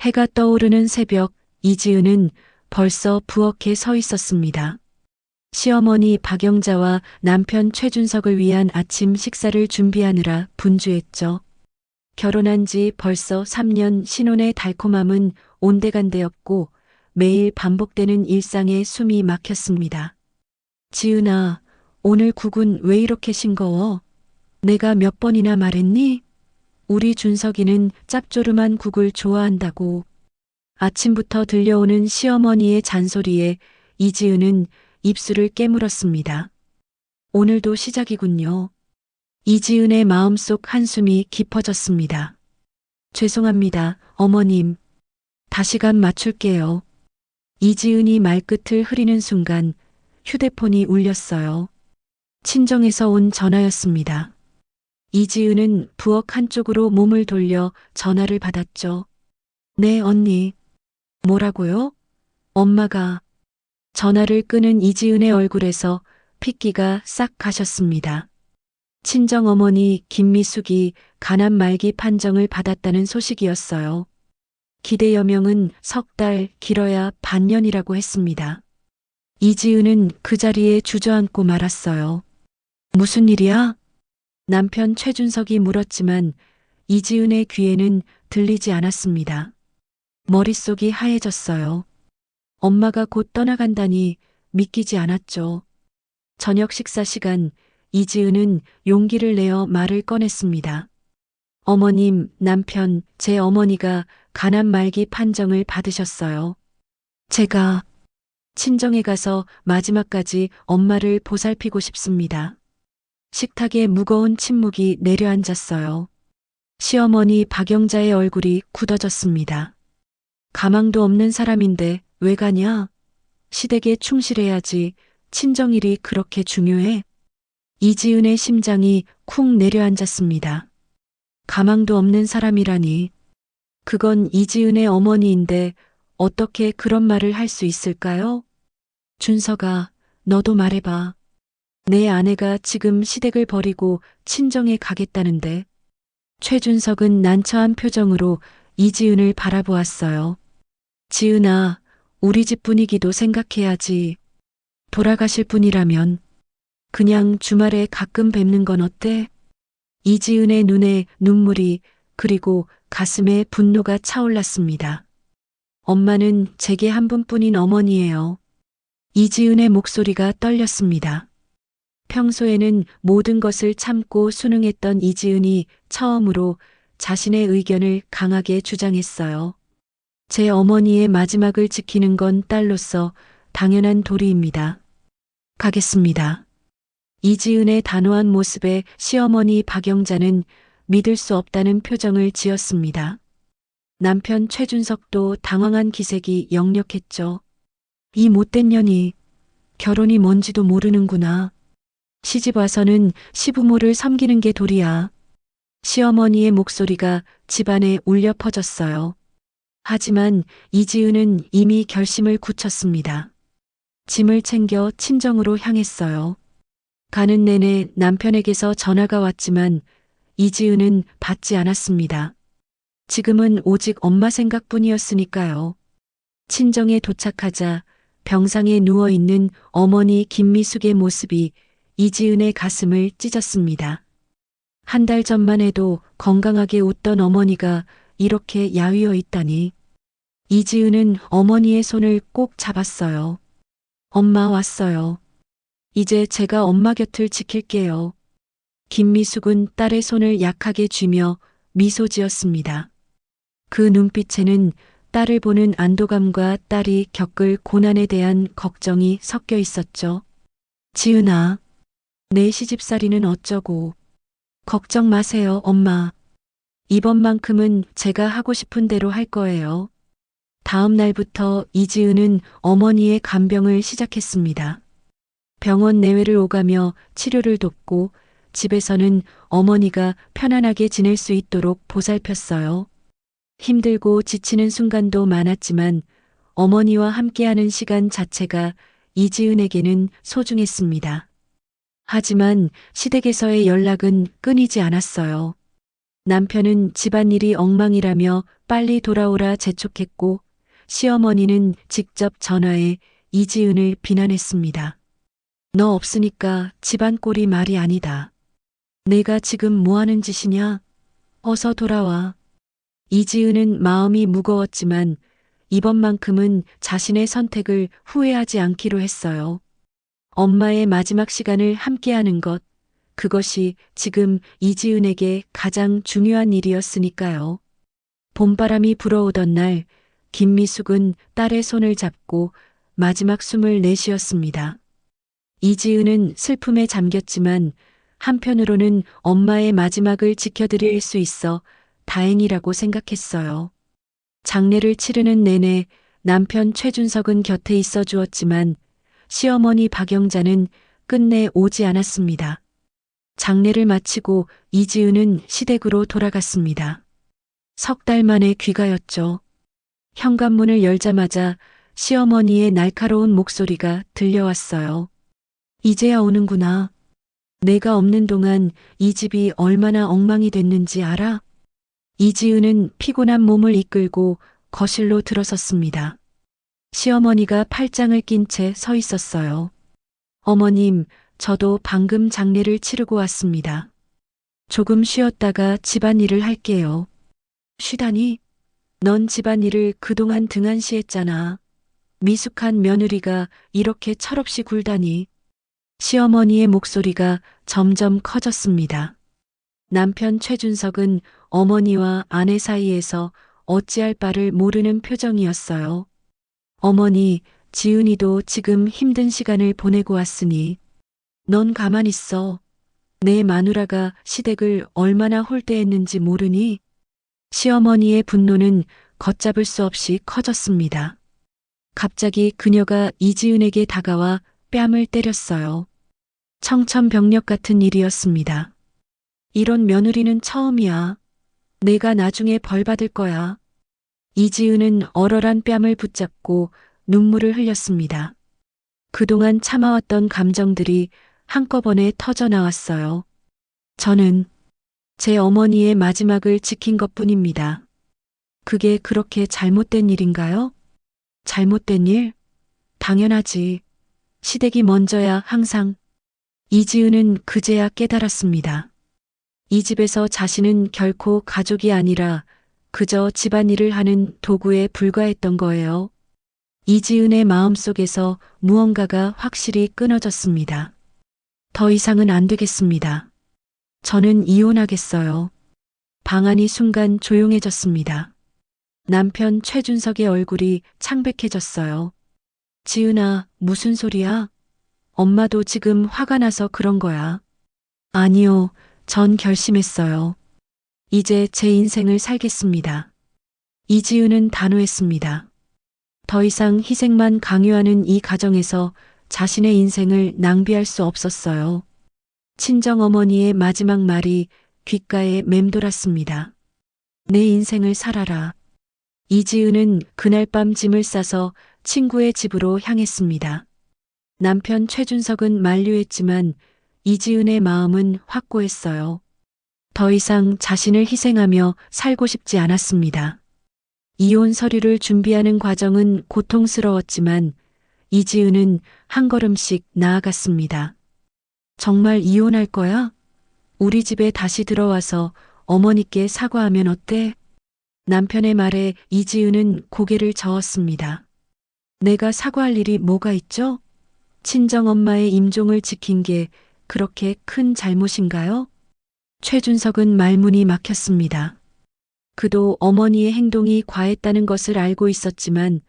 해가 떠오르는 새벽, 이지은은 벌써 부엌에 서 있었습니다. 시어머니 박영자와 남편 최준석을 위한 아침 식사를 준비하느라 분주했죠. 결혼한 지 벌써 3년 신혼의 달콤함은 온데간데였고 매일 반복되는 일상에 숨이 막혔습니다. 지은아, 오늘 국은 왜 이렇게 싱거워? 내가 몇 번이나 말했니? 우리 준석이는 짭조름한 국을 좋아한다고. 아침부터 들려오는 시어머니의 잔소리에 이지은은 입술을 깨물었습니다. 오늘도 시작이군요. 이지은의 마음속 한숨이 깊어졌습니다. 죄송합니다, 어머님. 다시금 맞출게요. 이지은이 말끝을 흐리는 순간 휴대폰이 울렸어요. 친정에서 온 전화였습니다. 이지은은 부엌 한쪽으로 몸을 돌려 전화를 받았죠. 네, 언니. 뭐라고요? 엄마가. 전화를 끄는 이지은의 얼굴에서 핏기가 싹 가셨습니다. 친정어머니 김미숙이 간암 말기 판정을 받았다는 소식이었어요. 기대 여명은 석 달, 길어야 반년이라고 했습니다. 이지은은 그 자리에 주저앉고 말았어요. 무슨 일이야? 남편 최준석이 물었지만 이지은의 귀에는 들리지 않았습니다. 머릿속이 하얘졌어요. 엄마가 곧 떠나간다니 믿기지 않았죠. 저녁 식사 시간, 이지은은 용기를 내어 말을 꺼냈습니다. 어머님, 남편, 제 어머니가 간암 말기 판정을 받으셨어요. 제가 친정에 가서 마지막까지 엄마를 보살피고 싶습니다. 식탁에 무거운 침묵이 내려앉았어요. 시어머니 박영자의 얼굴이 굳어졌습니다. 가망도 없는 사람인데 왜 가냐? 시댁에 충실해야지. 친정일이 그렇게 중요해? 이지은의 심장이 쿵 내려앉았습니다. 가망도 없는 사람이라니. 그건 이지은의 어머니인데 어떻게 그런 말을 할 수 있을까요? 준석아, 너도 말해봐. 내 아내가 지금 시댁을 버리고 친정에 가겠다는데. 최준석은 난처한 표정으로 이지은을 바라보았어요. 지은아, 우리 집 분위기도 생각해야지. 돌아가실 분이라면 그냥 주말에 가끔 뵙는 건 어때? 이지은의 눈에 눈물이 그리고 가슴에 분노가 차올랐습니다. 엄마는 제게 한 분뿐인 어머니예요. 이지은의 목소리가 떨렸습니다. 평소에는 모든 것을 참고 순응했던 이지은이 처음으로 자신의 의견을 강하게 주장했어요. 제 어머니의 마지막을 지키는 건 딸로서 당연한 도리입니다. 가겠습니다. 이지은의 단호한 모습에 시어머니 박영자는 믿을 수 없다는 표정을 지었습니다. 남편 최준석도 당황한 기색이 역력했죠. 이 못된 년이 결혼이 뭔지도 모르는구나. 시집 와서는 시부모를 섬기는 게 도리야. 시어머니의 목소리가 집안에 울려 퍼졌어요. 하지만 이지은은 이미 결심을 굳혔습니다. 짐을 챙겨 친정으로 향했어요. 가는 내내 남편에게서 전화가 왔지만 이지은은 받지 않았습니다. 지금은 오직 엄마 생각뿐이었으니까요. 친정에 도착하자 병상에 누워있는 어머니 김미숙의 모습이 이지은의 가슴을 찢었습니다. 한 달 전만 해도 건강하게 웃던 어머니가 이렇게 야위어 있다니. 이지은은 어머니의 손을 꼭 잡았어요. 엄마 왔어요. 이제 제가 엄마 곁을 지킬게요. 김미숙은 딸의 손을 약하게 쥐며 미소 지었습니다. 그 눈빛에는 딸을 보는 안도감과 딸이 겪을 고난에 대한 걱정이 섞여 있었죠. 지은아, 내 시집살이는 어쩌고. 걱정 마세요, 엄마. 이번만큼은 제가 하고 싶은 대로 할 거예요. 다음 날부터 이지은은 어머니의 간병을 시작했습니다. 병원 내외를 오가며 치료를 돕고 집에서는 어머니가 편안하게 지낼 수 있도록 보살폈어요. 힘들고 지치는 순간도 많았지만 어머니와 함께하는 시간 자체가 이지은에게는 소중했습니다. 하지만 시댁에서의 연락은 끊이지 않았어요. 남편은 집안일이 엉망이라며 빨리 돌아오라 재촉했고 시어머니는 직접 전화해 이지은을 비난했습니다. 너 없으니까 집안 꼴이 말이 아니다. 내가 지금 뭐 하는 짓이냐? 어서 돌아와. 이지은은 마음이 무거웠지만 이번만큼은 자신의 선택을 후회하지 않기로 했어요. 엄마의 마지막 시간을 함께하는 것, 그것이 지금 이지은에게 가장 중요한 일이었으니까요. 봄바람이 불어오던 날, 김미숙은 딸의 손을 잡고 마지막 숨을 내쉬었습니다. 이지은은 슬픔에 잠겼지만 한편으로는 엄마의 마지막을 지켜드릴 수 있어 다행이라고 생각했어요. 장례를 치르는 내내 남편 최준석은 곁에 있어 주었지만 시어머니 박영자는 끝내 오지 않았습니다. 장례를 마치고 이지은은 시댁으로 돌아갔습니다. 석 달 만에 귀가였죠. 현관문을 열자마자 시어머니의 날카로운 목소리가 들려왔어요. 이제야 오는구나. 내가 없는 동안 이 집이 얼마나 엉망이 됐는지 알아? 이지은은 피곤한 몸을 이끌고 거실로 들어섰습니다. 시어머니가 팔짱을 낀 채 서 있었어요. 어머님, 저도 방금 장례를 치르고 왔습니다. 조금 쉬었다가 집안일을 할게요. 쉬다니? 넌 집안일을 그동안 등한시했잖아. 미숙한 며느리가 이렇게 철없이 굴다니. 시어머니의 목소리가 점점 커졌습니다. 남편 최준석은 어머니와 아내 사이에서 어찌할 바를 모르는 표정이었어요. 어머니, 지은이도 지금 힘든 시간을 보내고 왔으니 넌 가만 있어. 내 마누라가 시댁을 얼마나 홀대했는지 모르니? 시어머니의 분노는 걷잡을 수 없이 커졌습니다. 갑자기 그녀가 이지은에게 다가와 뺨을 때렸어요. 청천벽력 같은 일이었습니다. 이런 며느리는 처음이야. 내가 나중에 벌 받을 거야. 이지은은 얼얼한 뺨을 붙잡고 눈물을 흘렸습니다. 그동안 참아왔던 감정들이 한꺼번에 터져 나왔어요. 저는 제 어머니의 마지막을 지킨 것뿐입니다. 그게 그렇게 잘못된 일인가요? 잘못된 일? 당연하지. 시댁이 먼저야 항상. 이지은은 그제야 깨달았습니다. 이 집에서 자신은 결코 가족이 아니라 그저 집안일을 하는 도구에 불과했던 거예요. 이지은의 마음속에서 무언가가 확실히 끊어졌습니다. 더 이상은 안 되겠습니다. 저는 이혼하겠어요. 방안이 순간 조용해졌습니다. 남편 최준석의 얼굴이 창백해졌어요. 지은아, 무슨 소리야? 엄마도 지금 화가 나서 그런 거야. 아니요, 전 결심했어요. 이제 제 인생을 살겠습니다. 이지은은 단호했습니다. 더 이상 희생만 강요하는 이 가정에서 자신의 인생을 낭비할 수 없었어요. 친정어머니의 마지막 말이 귓가에 맴돌았습니다. 내 인생을 살아라. 이지은은 그날 밤 짐을 싸서 친구의 집으로 향했습니다. 남편 최준석은 만류했지만 이지은의 마음은 확고했어요. 더 이상 자신을 희생하며 살고 싶지 않았습니다. 이혼 서류를 준비하는 과정은 고통스러웠지만 이지은은 한 걸음씩 나아갔습니다. 정말 이혼할 거야? 우리 집에 다시 들어와서 어머니께 사과하면 어때? 남편의 말에 이지은은 고개를 저었습니다. 내가 사과할 일이 뭐가 있죠? 친정엄마의 임종을 지킨 게 그렇게 큰 잘못인가요? 최준석은 말문이 막혔습니다. 그도 어머니의 행동이 과했다는 것을 알고 있었지만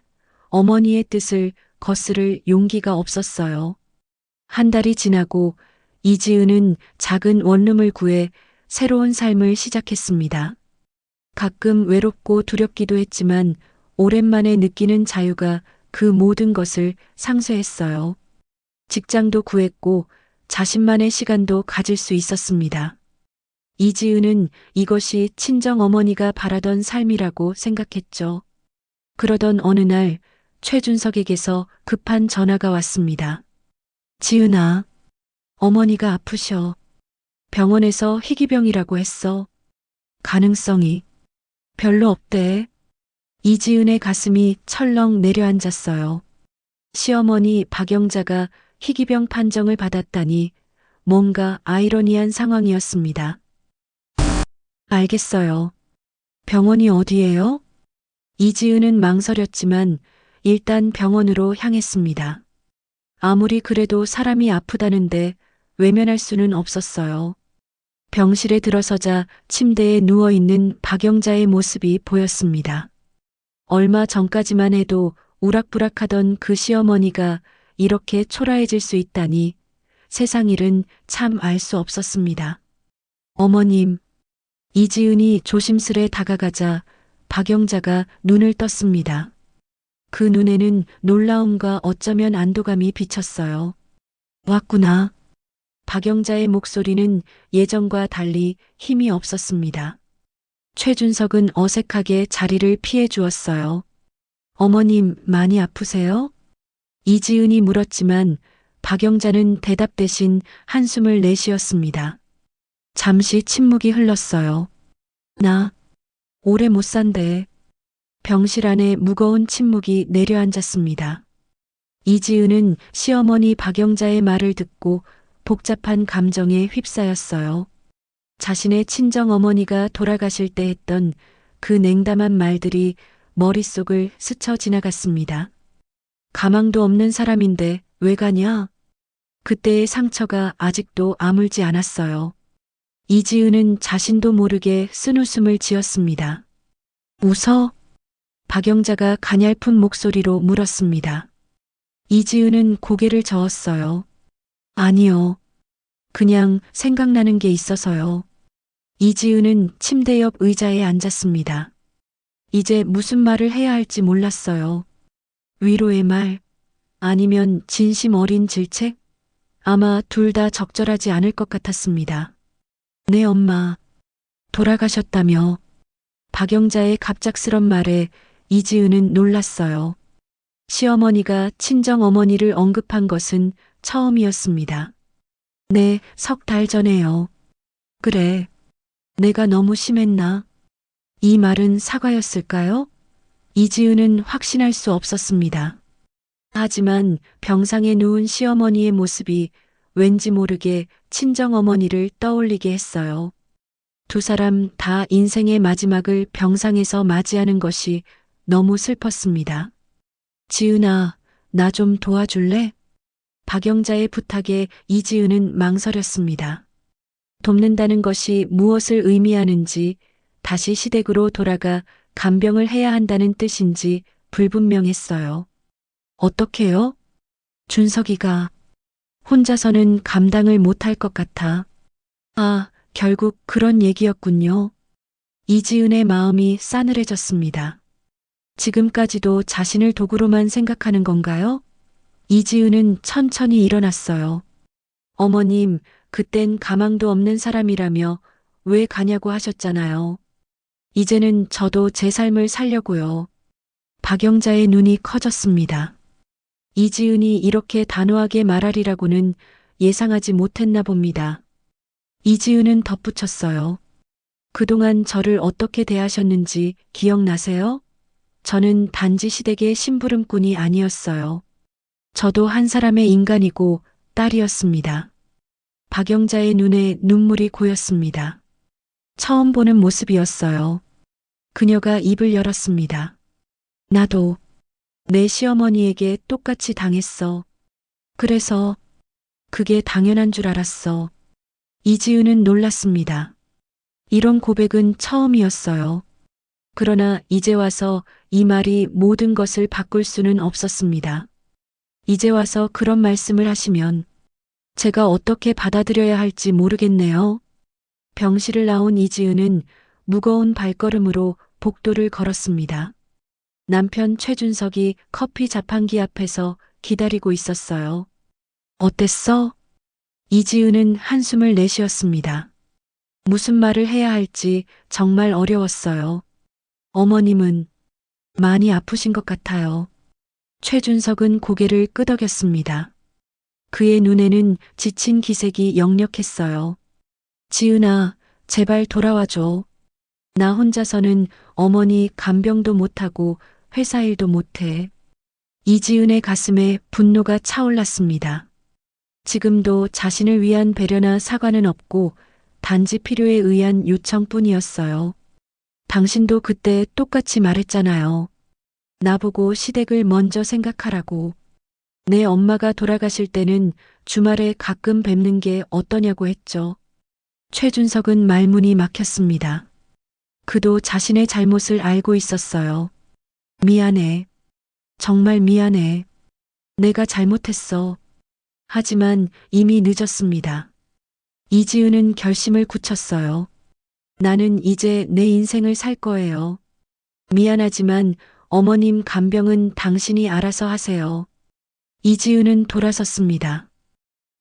어머니의 뜻을 거스를 용기가 없었어요. 한 달이 지나고 이지은은 작은 원룸을 구해 새로운 삶을 시작했습니다. 가끔 외롭고 두렵기도 했지만 오랜만에 느끼는 자유가 그 모든 것을 상쇄했어요. 직장도 구했고 자신만의 시간도 가질 수 있었습니다. 이지은은 이것이 친정어머니가 바라던 삶이라고 생각했죠. 그러던 어느 날 최준석에게서 급한 전화가 왔습니다. 지은아, 어머니가 아프셔. 병원에서 희귀병이라고 했어. 가능성이 별로 없대. 이지은의 가슴이 철렁 내려앉았어요. 시어머니 박영자가 희귀병 판정을 받았다니 뭔가 아이러니한 상황이었습니다. 알겠어요. 병원이 어디예요? 이지은은 망설였지만 일단 병원으로 향했습니다. 아무리 그래도 사람이 아프다는데 외면할 수는 없었어요. 병실에 들어서자 침대에 누워있는 박영자의 모습이 보였습니다. 얼마 전까지만 해도 우락부락하던 그 시어머니가 이렇게 초라해질 수 있다니 세상 일은 참 알 수 없었습니다. 어머님, 이지은이 조심스레 다가가자 박영자가 눈을 떴습니다. 그 눈에는 놀라움과 어쩌면 안도감이 비쳤어요. 왔구나. 박영자의 목소리는 예전과 달리 힘이 없었습니다. 최준석은 어색하게 자리를 피해 주었어요. 어머님, 많이 아프세요? 이지은이 물었지만 박영자는 대답 대신 한숨을 내쉬었습니다. 잠시 침묵이 흘렀어요. 나 오래 못 산대. 병실 안에 무거운 침묵이 내려앉았습니다. 이지은은 시어머니 박영자의 말을 듣고 복잡한 감정에 휩싸였어요. 자신의 친정어머니가 돌아가실 때 했던 그 냉담한 말들이 머릿속을 스쳐 지나갔습니다. 가망도 없는 사람인데 왜 가냐? 그때의 상처가 아직도 아물지 않았어요. 이지은은 자신도 모르게 쓴웃음을 지었습니다. 웃어? 박영자가 가냘픈 목소리로 물었습니다. 이지은은 고개를 저었어요. 아니요. 그냥 생각나는 게 있어서요. 이지은은 침대 옆 의자에 앉았습니다. 이제 무슨 말을 해야 할지 몰랐어요. 위로의 말, 아니면 진심 어린 질책? 아마 둘 다 적절하지 않을 것 같았습니다. 내 엄마, 돌아가셨다며. 박영자의 갑작스런 말에 이지은은 놀랐어요. 시어머니가 친정어머니를 언급한 것은 처음이었습니다. 네, 3달 전에요. 그래, 내가 너무 심했나? 이 말은 사과였을까요? 이지은은 확신할 수 없었습니다. 하지만 병상에 누운 시어머니의 모습이 왠지 모르게 친정어머니를 떠올리게 했어요. 두 사람 다 인생의 마지막을 병상에서 맞이하는 것이 너무 슬펐습니다. 지은아, 나 좀 도와줄래? 박영자의 부탁에 이지은은 망설였습니다. 돕는다는 것이 무엇을 의미하는지, 다시 시댁으로 돌아가 간병을 해야 한다는 뜻인지 불분명했어요. 어떻게요? 준석이가 혼자서는 감당을 못할 것 같아. 아, 결국 그런 얘기였군요. 이지은의 마음이 싸늘해졌습니다. 지금까지도 자신을 도구로만 생각하는 건가요? 이지은은 천천히 일어났어요. 어머님, 그땐 가망도 없는 사람이라며 왜 가냐고 하셨잖아요. 이제는 저도 제 삶을 살려고요. 박영자의 눈이 커졌습니다. 이지은이 이렇게 단호하게 말하리라고는 예상하지 못했나 봅니다. 이지은은 덧붙였어요. 그동안 저를 어떻게 대하셨는지 기억나세요? 저는 단지 시댁의 심부름꾼이 아니었어요. 저도 한 사람의 인간이고 딸이었습니다. 박영자의 눈에 눈물이 고였습니다. 처음 보는 모습이었어요. 그녀가 입을 열었습니다. 나도 내 시어머니에게 똑같이 당했어. 그래서 그게 당연한 줄 알았어. 이지은은 놀랐습니다. 이런 고백은 처음이었어요. 그러나 이제 와서 이 말이 모든 것을 바꿀 수는 없었습니다. 이제 와서 그런 말씀을 하시면 제가 어떻게 받아들여야 할지 모르겠네요. 병실을 나온 이지은은 무거운 발걸음으로 복도를 걸었습니다. 남편 최준석이 커피 자판기 앞에서 기다리고 있었어요. 어땠어? 이지은은 한숨을 내쉬었습니다. 무슨 말을 해야 할지 정말 어려웠어요. 어머님은 많이 아프신 것 같아요. 최준석은 고개를 끄덕였습니다. 그의 눈에는 지친 기색이 역력했어요. 지은아, 제발 돌아와줘. 나 혼자서는 어머니 간병도 못하고 회사 일도 못해. 이지은의 가슴에 분노가 차올랐습니다. 지금도 자신을 위한 배려나 사과는 없고 단지 필요에 의한 요청뿐이었어요. 당신도 그때 똑같이 말했잖아요. 나보고 시댁을 먼저 생각하라고. 내 엄마가 돌아가실 때는 주말에 가끔 뵙는 게 어떠냐고 했죠. 최준석은 말문이 막혔습니다. 그도 자신의 잘못을 알고 있었어요. 미안해. 정말 미안해. 내가 잘못했어. 하지만 이미 늦었습니다. 이지은은 결심을 굳혔어요. 나는 이제 내 인생을 살 거예요. 미안하지만 어머님 간병은 당신이 알아서 하세요. 이지은은 돌아섰습니다.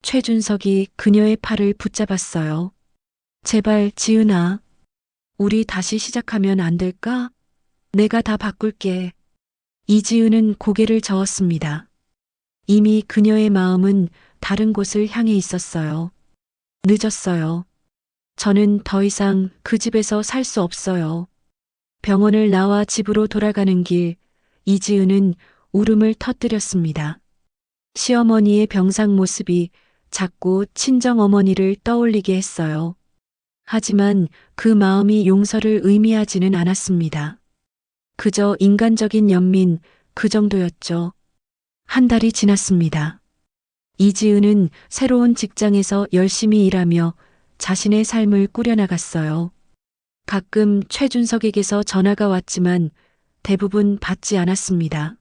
최준석이 그녀의 팔을 붙잡았어요. 제발 지은아. 우리 다시 시작하면 안 될까? 내가 다 바꿀게. 이지은은 고개를 저었습니다. 이미 그녀의 마음은 다른 곳을 향해 있었어요. 늦었어요. 저는 더 이상 그 집에서 살 수 없어요. 병원을 나와 집으로 돌아가는 길, 이지은은 울음을 터뜨렸습니다. 시어머니의 병상 모습이 자꾸 친정어머니를 떠올리게 했어요. 하지만 그 마음이 용서를 의미하지는 않았습니다. 그저 인간적인 연민, 그 정도였죠. 한 달이 지났습니다. 이지은은 새로운 직장에서 열심히 일하며 자신의 삶을 꾸려나갔어요. 가끔 최준석에게서 전화가 왔지만 대부분 받지 않았습니다.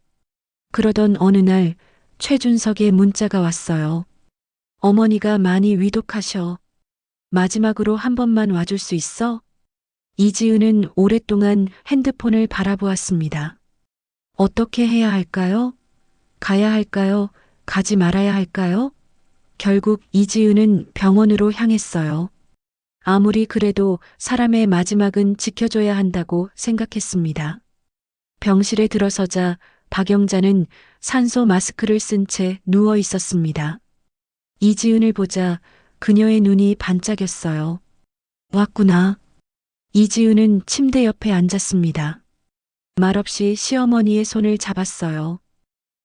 그러던 어느 날 최준석의 문자가 왔어요. 어머니가 많이 위독하셔. 마지막으로 한 번만 와줄 수 있어? 이지은은 오랫동안 핸드폰을 바라보았습니다. 어떻게 해야 할까요? 가야 할까요? 가지 말아야 할까요? 결국 이지은은 병원으로 향했어요. 아무리 그래도 사람의 마지막은 지켜줘야 한다고 생각했습니다. 병실에 들어서자 박영자는 산소 마스크를 쓴 채 누워 있었습니다. 이지은을 보자 그녀의 눈이 반짝였어요. 왔구나. 이지은은 침대 옆에 앉았습니다. 말없이 시어머니의 손을 잡았어요.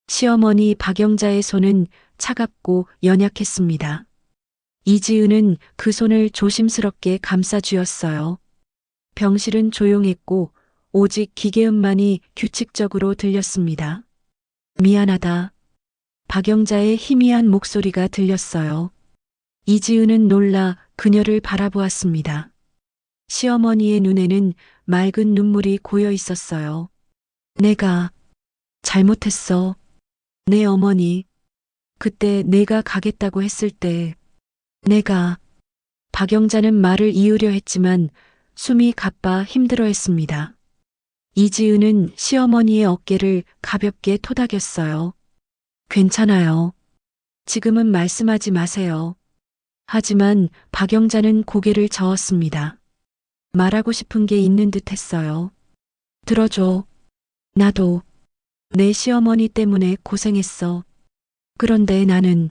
시어머니 박영자의 손은 차갑고 연약했습니다. 이지은은 그 손을 조심스럽게 감싸 쥐었어요. 병실은 조용했고 오직 기계음만이 규칙적으로 들렸습니다. 미안하다. 박영자의 희미한 목소리가 들렸어요. 이지은은 놀라 그녀를 바라보았습니다. 시어머니의 눈에는 맑은 눈물이 고여 있었어요. 내가 잘못했어. 내 어머니. 그때 내가 가겠다고 했을 때 내가 박영자는 말을 이으려 했지만 숨이 가빠 힘들어했습니다. 이지은은 시어머니의 어깨를 가볍게 토닥였어요. 괜찮아요. 지금은 말씀하지 마세요. 하지만 박영자는 고개를 저었습니다. 말하고 싶은 게 있는 듯 했어요. 들어줘. 나도 내 시어머니 때문에 고생했어. 그런데 나는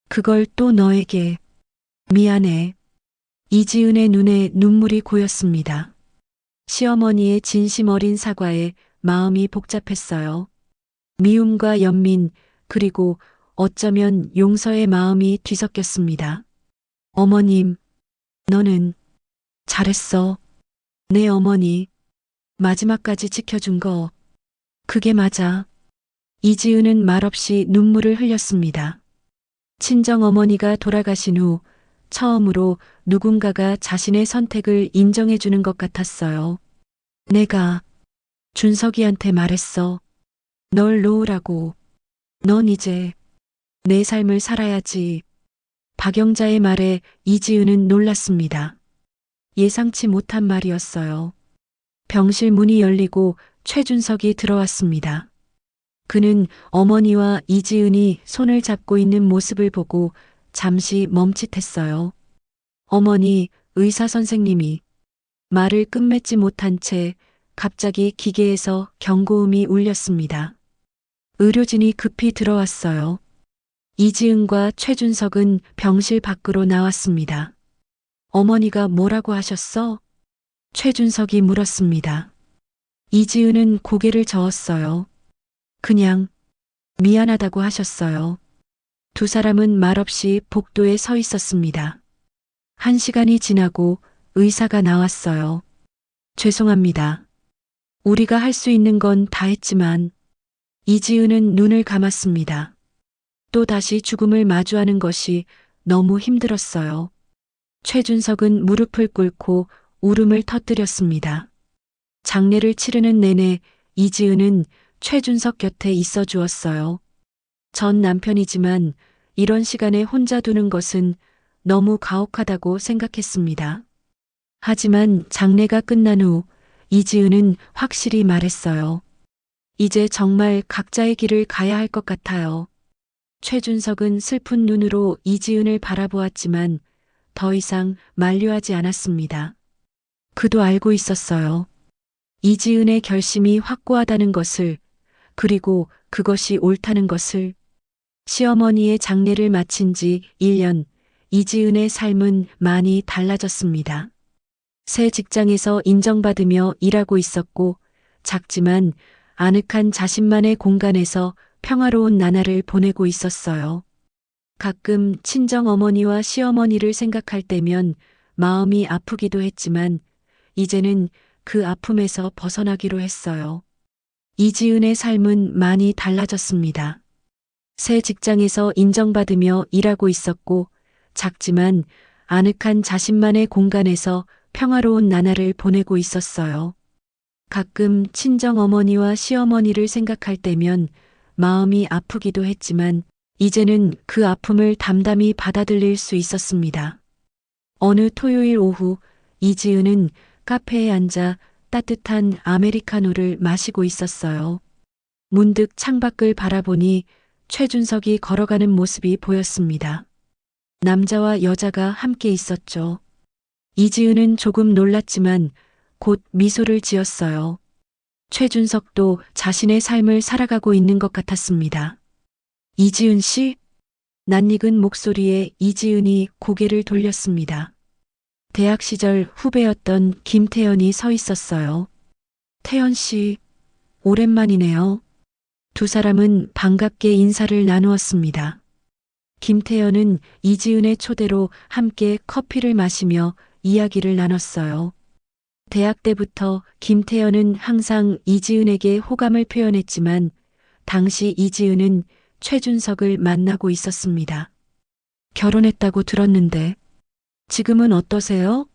그걸 또 너에게. 미안해. 이지은의 눈에 눈물이 고였습니다. 시어머니의 진심 어린 사과에 마음이 복잡했어요. 미움과 연민, 그리고 어쩌면 용서의 마음이 뒤섞였습니다. 어머님, 너는 잘했어. 내 어머니, 마지막까지 지켜준 거, 그게 맞아. 이지은은 말없이 눈물을 흘렸습니다. 친정 어머니가 돌아가신 후 처음으로 누군가가 자신의 선택을 인정해 주는 것 같았어요. 내가 준석이한테 말했어. 널 놓으라고. 넌 이제 내 삶을 살아야지. 박영자의 말에 이지은은 놀랐습니다. 예상치 못한 말이었어요. 병실 문이 열리고 최준석이 들어왔습니다. 그는 어머니와 이지은이 손을 잡고 있는 모습을 보고 잠시 멈칫했어요. 어머니, 의사 선생님이. 말을 끝맺지 못한 채 갑자기 기계에서 경고음이 울렸습니다. 의료진이 급히 들어왔어요. 이지은과 최준석은 병실 밖으로 나왔습니다. 어머니가 뭐라고 하셨어? 최준석이 물었습니다. 이지은은 고개를 저었어요. 그냥 미안하다고 하셨어요. 두 사람은 말없이 복도에 서 있었습니다. 1시간이 지나고 의사가 나왔어요. 죄송합니다. 우리가 할 수 있는 건 다 했지만 이지은은 눈을 감았습니다. 또 다시 죽음을 마주하는 것이 너무 힘들었어요. 최준석은 무릎을 꿇고 울음을 터뜨렸습니다. 장례를 치르는 내내 이지은은 최준석 곁에 있어 주었어요. 전 남편이지만 이런 시간에 혼자 두는 것은 너무 가혹하다고 생각했습니다. 하지만 장례가 끝난 후 이지은은 확실히 말했어요. 이제 정말 각자의 길을 가야 할 것 같아요. 최준석은 슬픈 눈으로 이지은을 바라보았지만 더 이상 만류하지 않았습니다. 그도 알고 있었어요. 이지은의 결심이 확고하다는 것을, 그리고 그것이 옳다는 것을. 시어머니의 장례를 마친 지 1년, 이지은의 삶은 많이 달라졌습니다. 새 직장에서 인정받으며 일하고 있었고, 작지만 아늑한 자신만의 공간에서 평화로운 나날을 보내고 있었어요. 가끔 친정 어머니와 시어머니를 생각할 때면 마음이 아프기도 했지만 이제는 그 아픔에서 벗어나기로 했어요. 이지은의 삶은 많이 달라졌습니다. 새 직장에서 인정받으며 일하고 있었고 작지만 아늑한 자신만의 공간에서 평화로운 나날을 보내고 있었어요. 가끔 친정 어머니와 시어머니를 생각할 때면 마음이 아프기도 했지만 이제는 그 아픔을 담담히 받아들일 수 있었습니다. 어느 토요일 오후 이지은은 카페에 앉아 따뜻한 아메리카노를 마시고 있었어요. 문득 창밖을 바라보니 최준석이 걸어가는 모습이 보였습니다. 남자와 여자가 함께 있었죠. 이지은은 조금 놀랐지만 곧 미소를 지었어요. 최준석도 자신의 삶을 살아가고 있는 것 같았습니다. 이지은 씨? 낯익은 목소리에 이지은이 고개를 돌렸습니다. 대학 시절 후배였던 김태연이 서 있었어요. 태연 씨, 오랜만이네요. 두 사람은 반갑게 인사를 나누었습니다. 김태연은 이지은의 초대로 함께 커피를 마시며 이야기를 나눴어요. 대학 때부터 김태연은 항상 이지은에게 호감을 표현했지만 당시 이지은은 최준석을 만나고 있었습니다. 결혼했다고 들었는데 지금은 어떠세요?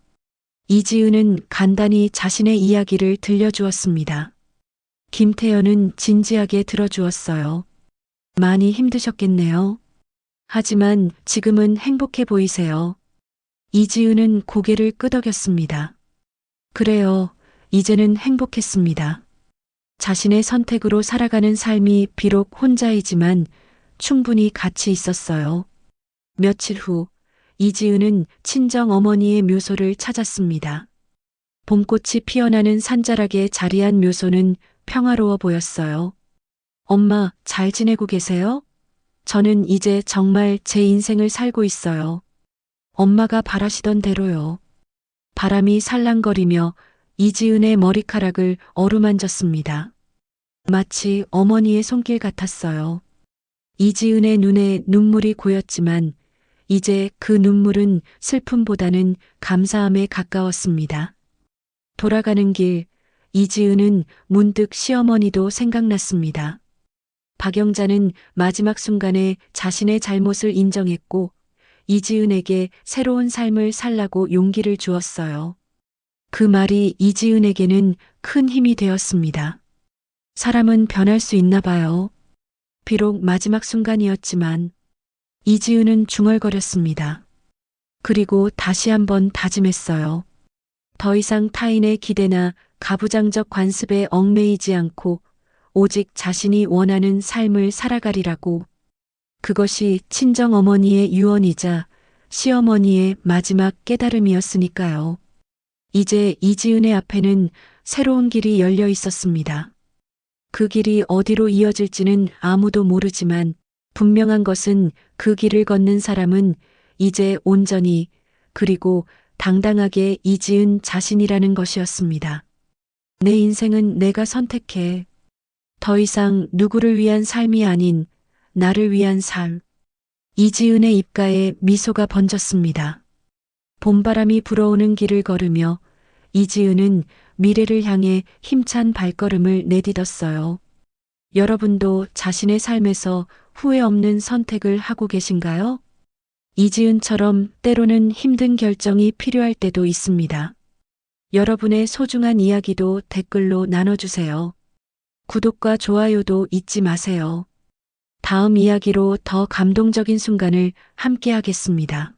이지은은 간단히 자신의 이야기를 들려주었습니다. 김태연은 진지하게 들어주었어요. 많이 힘드셨겠네요. 하지만 지금은 행복해 보이세요. 이지은은 고개를 끄덕였습니다. 그래요. 이제는 행복했습니다. 자신의 선택으로 살아가는 삶이 비록 혼자이지만 충분히 가치 있었어요. 며칠 후 이지은은 친정 어머니의 묘소를 찾았습니다. 봄꽃이 피어나는 산자락에 자리한 묘소는 평화로워 보였어요. 엄마, 잘 지내고 계세요? 저는 이제 정말 제 인생을 살고 있어요. 엄마가 바라시던 대로요. 바람이 살랑거리며 이지은의 머리카락을 어루만졌습니다. 마치 어머니의 손길 같았어요. 이지은의 눈에 눈물이 고였지만 이제 그 눈물은 슬픔보다는 감사함에 가까웠습니다. 돌아가는 길, 이지은은 문득 시어머니도 생각났습니다. 박영자는 마지막 순간에 자신의 잘못을 인정했고 이지은에게 새로운 삶을 살라고 용기를 주었어요. 그 말이 이지은에게는 큰 힘이 되었습니다. 사람은 변할 수 있나 봐요. 비록 마지막 순간이었지만 이지은은 중얼거렸습니다. 그리고 다시 한번 다짐했어요. 더 이상 타인의 기대나 가부장적 관습에 얽매이지 않고 오직 자신이 원하는 삶을 살아가리라고. 그것이 친정 어머니의 유언이자 시어머니의 마지막 깨달음이었으니까요. 이제 이지은의 앞에는 새로운 길이 열려 있었습니다. 그 길이 어디로 이어질지는 아무도 모르지만 분명한 것은 그 길을 걷는 사람은 이제 온전히 그리고 당당하게 이지은 자신이라는 것이었습니다. 내 인생은 내가 선택해. 더 이상 누구를 위한 삶이 아닌 나를 위한 삶. 이지은의 입가에 미소가 번졌습니다. 봄바람이 불어오는 길을 걸으며 이지은은 미래를 향해 힘찬 발걸음을 내딛었어요. 여러분도 자신의 삶에서 후회 없는 선택을 하고 계신가요? 이지은처럼 때로는 힘든 결정이 필요할 때도 있습니다. 여러분의 소중한 이야기도 댓글로 나눠주세요. 구독과 좋아요도 잊지 마세요. 다음 이야기로 더 감동적인 순간을 함께 하겠습니다.